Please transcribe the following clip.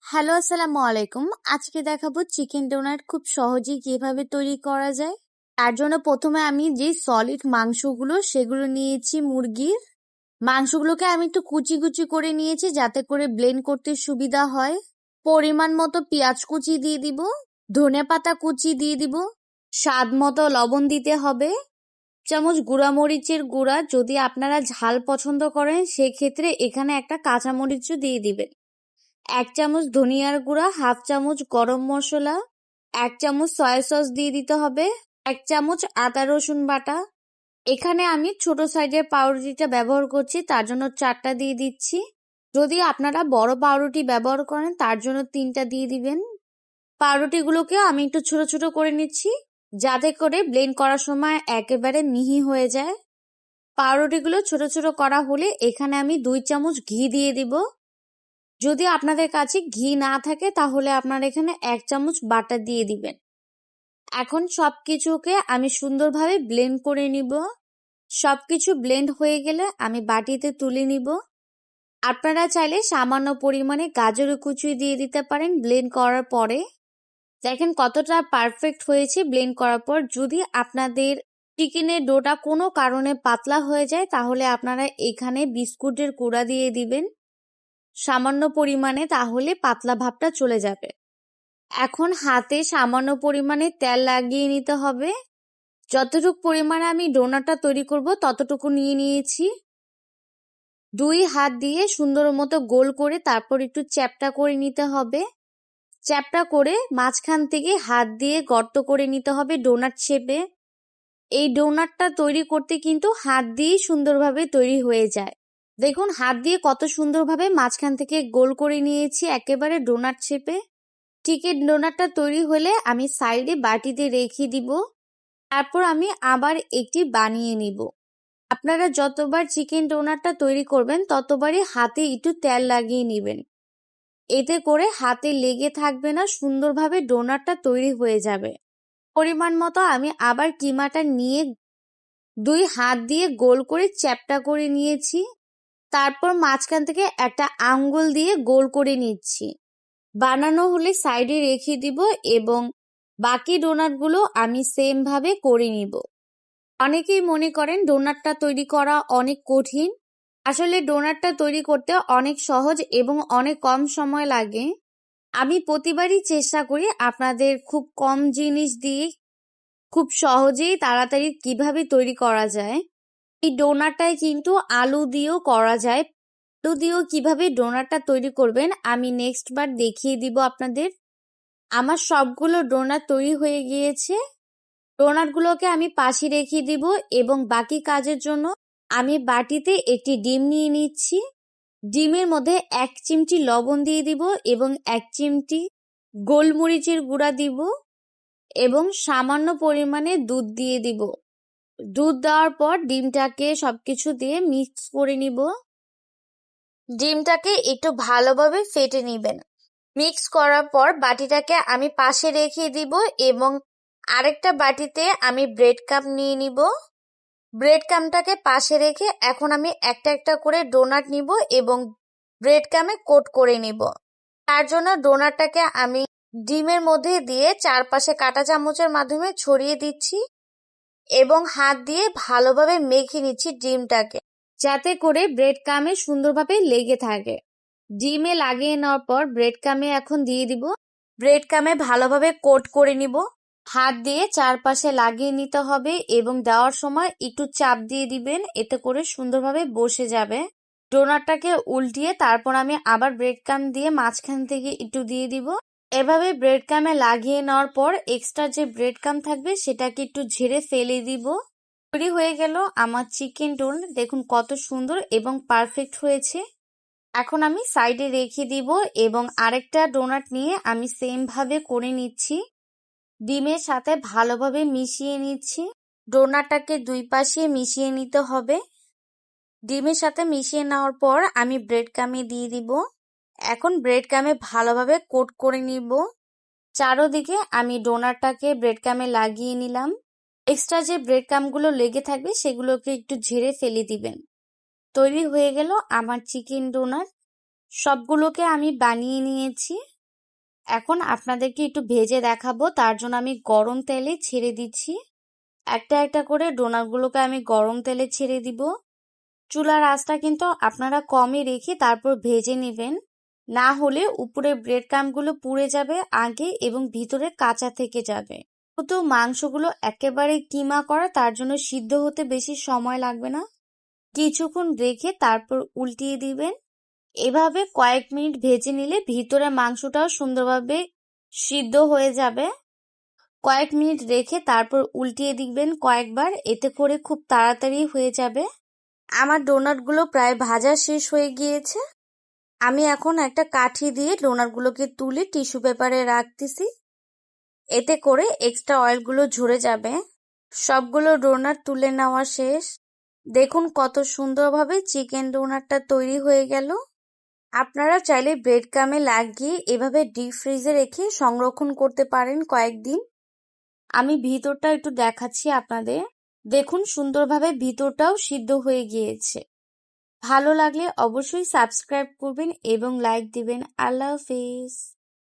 Hello, আসসালামু আলাইকুম। আজকে দেখাবো চিকেন ডোনাট খুব সহজেই কিভাবে তৈরি করা যায়। তার জন্য প্রথমে আমি যে সলিড মাংসগুলো সেগুলো নিয়েছি মুরগির। মাংসগুলোকে আমি একটু কুচি কুচি করে নিয়েছি যাতে করে ব্লেন্ড করতে সুবিধা হয়। পরিমাণ মতো পেঁয়াজ কুচি দিয়ে দিব, ধনেপাতা কুচি দিয়ে দিব, স্বাদ মতো লবণ দিতে হবে, চামচ গুঁড়া মরিচের গুঁড়া, যদি আপনারা ঝাল পছন্দ করেন সেক্ষেত্রে এখানে একটা কাঁচামরিচও দিয়ে দিবেন। 1 চামচ ধনিয়ার গুঁড়া, হাফ চামচ গরম মশলা, 1 চামচ সয়া সস দিয়ে দিতে হবে, 1 চামচ আদা রসুন বাটা। এখানে আমি ছোট সাইজের পাউরুটিটা ব্যবহার করছি, তার জন্য 4টা দিয়ে দিচ্ছি। যদি আপনারা বড় পাউরুটি ব্যবহার করেন তার জন্য 3টা দিয়ে দিবেন। পাউরুটিগুলোকেও আমি একটু ছোট ছোট করে নিচ্ছি যাতে করে ব্লেন্ড করার সময় একেবারে মিহি হয়ে যায়। পাউরুটিগুলো ছোট ছোট করা হলে এখানে আমি 2 চামচ ঘি দিয়ে দিব। যদি আপনাদের কাছে ঘি না থাকে তাহলে আপনারা এখানে 1 চামচ বাটার দিয়ে দিবেন। এখন সবকিছুকে আমি সুন্দরভাবে ব্লেন্ড করে নিব। সবকিছু ব্লেন্ড হয়ে গেলে আমি বাটিতে তুলে নিব। আপনারা চাইলে সামান্য পরিমাণে গাজর কুচি দিয়ে দিতে পারেন ব্লেন্ড করার পরে। দেখেন কতটা পারফেক্ট হয়েছে ব্লেন্ড করার পর। যদি আপনাদের চিকেনের ডোটা কোনো কারণে পাতলা হয়ে যায় তাহলে আপনারা এখানে বিস্কুটের গুঁড়া দিয়ে দিবেন সামান্য পরিমাণে, তাহলে পাতলা ভাবটা চলে যাবে। এখন হাতে সামান্য পরিমাণে তেল লাগিয়ে নিতে হবে। যতটুকু পরিমাণে আমি ডোনাটটা তৈরি করব ততটুকু নিয়ে নিয়েছি। 2 হাত দিয়ে সুন্দর মতো গোল করে তারপর একটু চ্যাপ্টা করে নিতে হবে। চ্যাপ্টা করে মাঝখান থেকে হাত দিয়ে গর্ত করে নিতে হবে ডোনাট শেপে। এই ডোনাটটা তৈরি করতে কিন্তু হাত দিয়ে সুন্দরভাবে তৈরি হয়ে যায়। দেখুন হাত দিয়ে কত সুন্দরভাবে মাঝখান থেকে গোল করে নিয়েছি একেবারে ডোনাট শেপে। চিকেন ডোনাটটা তৈরি হলে আমি সাইডে বাটিতে রেখে দিব। তারপর আমি আবার একটি বানিয়ে নিব। আপনারা যতবার চিকেন ডোনাটটা তৈরি করবেন ততবারই হাতে একটু তেল লাগিয়ে নেবেন। এতে করে হাতে লেগে থাকবে না, সুন্দরভাবে ডোনাটটা তৈরি হয়ে যাবে। পরিমাণ মতো আমি আবার কিমাটা নিয়ে 2 হাত দিয়ে গোল করে চ্যাপ্টা করে নিয়েছি। তারপর মাঝখান থেকে একটা আঙ্গুল দিয়ে গোল করে নিচ্ছি। বানানো হলে সাইডে রেখে দিব এবং বাকি ডোনাটগুলো আমি সেম ভাবে করে নিব। অনেকেই মনে করেন ডোনাটটা তৈরি করা অনেক কঠিন। আসলে ডোনাটটা তৈরি করতে অনেক সহজ এবং অনেক কম সময় লাগে। আমি প্রতিবারই চেষ্টা করি আপনাদের খুব কম জিনিস দিয়ে খুব সহজেই তাড়াতাড়ি কিভাবে তৈরি করা যায়। এই ডোনাটটাই কিন্তু আলু দিয়েও করা যায়। আলু দিয়েও কিভাবে ডোনাটটা তৈরি করবেন আমি নেক্সট বার দেখিয়ে দিব আপনাদের। আমার সবগুলো ডোনাট তৈরি হয়ে গিয়েছে। ডোনাটগুলোকে আমি পাশে রেখে দিব এবং বাকি কাজের জন্য আমি বাটিতে একটি ডিম নিয়ে নিচ্ছি। ডিমের মধ্যে 1 চিমটি লবণ দিয়ে দিব এবং 1 চিমটি গোলমরিচের গুঁড়া দিব এবং সামান্য পরিমাণে দুধ দিয়ে দিব। দুধ দেওয়ার পর ডিমটাকে সবকিছু দিয়ে মিক্স করে নিব। ডিমটাকে একটু ভালোভাবে ফেটে নিবেন। মিক্স করার পর বাটিটাকে আমি পাশে রেখে দিব এবং আরেকটা বাটিতে আমি ব্রেড ক্রাম্ব নিয়ে নিব। ব্রেড ক্রাম্বটাকে পাশে রেখে এখন আমি একটা একটা করে ডোনাট নিব এবং ব্রেড ক্রাম্বে কোট করে নিব। তার জন্য ডোনাটটাকে আমি ডিমের মধ্যে দিয়ে চারপাশে কাঁটা চামচের মাধ্যমে ছড়িয়ে দিচ্ছি এবং হাত দিয়ে ভালোভাবে মেখে নিচ্ছি ডিমটাকে, যাতে করে ব্রেড ক্রাম্বে সুন্দরভাবে লেগে থাকে। ডিমে লাগিয়ে নেওয়ার পর ব্রেড ক্রাম্বে এখন দিয়ে দিব। ব্রেড ক্রাম্বে ভালোভাবে কোট করে নিব। হাত দিয়ে চারপাশে লাগিয়ে নিতে হবে এবং দেওয়ার সময় একটু চাপ দিয়ে দিবেন, এতে করে সুন্দরভাবে বসে যাবে। ডোনাটটাকে উল্টিয়ে তারপর আমি আবার ব্রেড ক্রাম্ব দিয়ে মাঝখান থেকে একটু দিয়ে দিব। এভাবে ব্রেড ক্রাম্বে লাগিয়ে নেওয়ার পর এক্সট্রা যে ব্রেড ক্রাম্ব থাকবে সেটাকে একটু ঝেড়ে ফেলে দিব। তৈরি হয়ে গেল আমার চিকেন ডোনাট। দেখুন কত সুন্দর এবং পারফেক্ট হয়েছে। এখন আমি সাইডে রেখে দিব এবং আরেকটা ডোনাট নিয়ে আমি সেম ভাবে করে নিচ্ছি। ডিমের সাথে ভালোভাবে মিশিয়ে নিচ্ছি। ডোনাটটাকে 2 পাশে মিশিয়ে নিতে হবে। ডিমের সাথে মিশিয়ে নেওয়ার পর আমি ব্রেড ক্রাম্বে দিয়ে দিব। এখন ব্রেড ক্রাম্বে ভালোভাবে কোট করে নিব। চারোদিকে আমি ডোনাটটাকে ব্রেড ক্রাম্বে লাগিয়ে নিলাম। এক্সট্রা যে ব্রেড ক্রাম্বগুলো লেগে থাকবে সেগুলোকে একটু ঝেড়ে ফেলে দিবেন। তৈরি হয়ে গেল আমার চিকেন ডোনাট। সবগুলোকে আমি বানিয়ে নিয়েছি। এখন আপনাদেরকে একটু ভেজে দেখাবো, তার জন্য আমি গরম তেলে ছেড়ে দিচ্ছি। একটা একটা করে ডোনাটগুলোকে আমি গরম তেলে ছেড়ে দিব। চুলার আঁচটা কিন্তু আপনারা কমই রেখে তারপর ভেজে নেবেন, না হলে উপরের ব্রেড ক্রাম্বগুলো পুড়ে যাবে আগে এবং ভিতরে কাঁচা থেকে যাবে। তো মাংসগুলো একেবারে কিমা করা, তার জন্য সিদ্ধ হতে বেশি সময় লাগবে না। কিছুক্ষণ রেখে তারপর উল্টিয়ে দিবেন। এভাবে কয়েক মিনিট ভেজে নিলে ভিতরে মাংসটাও সুন্দরভাবে সিদ্ধ হয়ে যাবে। কয়েক মিনিট রেখে তারপর উল্টিয়ে দিবেন কয়েকবার, এতে করে খুব তাড়াতাড়ি হয়ে যাবে। আমার ডোনাটগুলো প্রায় ভাজা শেষ হয়ে গিয়েছে। আমি এখন একটা কাঠি দিয়ে ডোনাটগুলোকে তুলে টিস্যু পেপারে রাখতেছি, এতে করে এক্সট্রা অয়েলগুলো ঝরে যাবে। সবগুলো ডোনাট তুলে নেওয়া শেষ। দেখুন কত সুন্দরভাবে চিকেন ডোনাটটা তৈরি হয়ে গেল। আপনারা চাইলে ব্রেড ক্রামে লাগিয়ে এভাবে ডিপ ফ্রিজে রেখে সংরক্ষণ করতে পারেন কয়েকদিন। আমি ভিতরটা একটু দেখাচ্ছি আপনাদের। দেখুন সুন্দরভাবে ভিতরটাও সিদ্ধ হয়ে গিয়েছে। ভালো লাগলে অবশ্যই সাবস্ক্রাইব করবেন এবং লাইক দিবেন। আল্লাহ হাফেজ।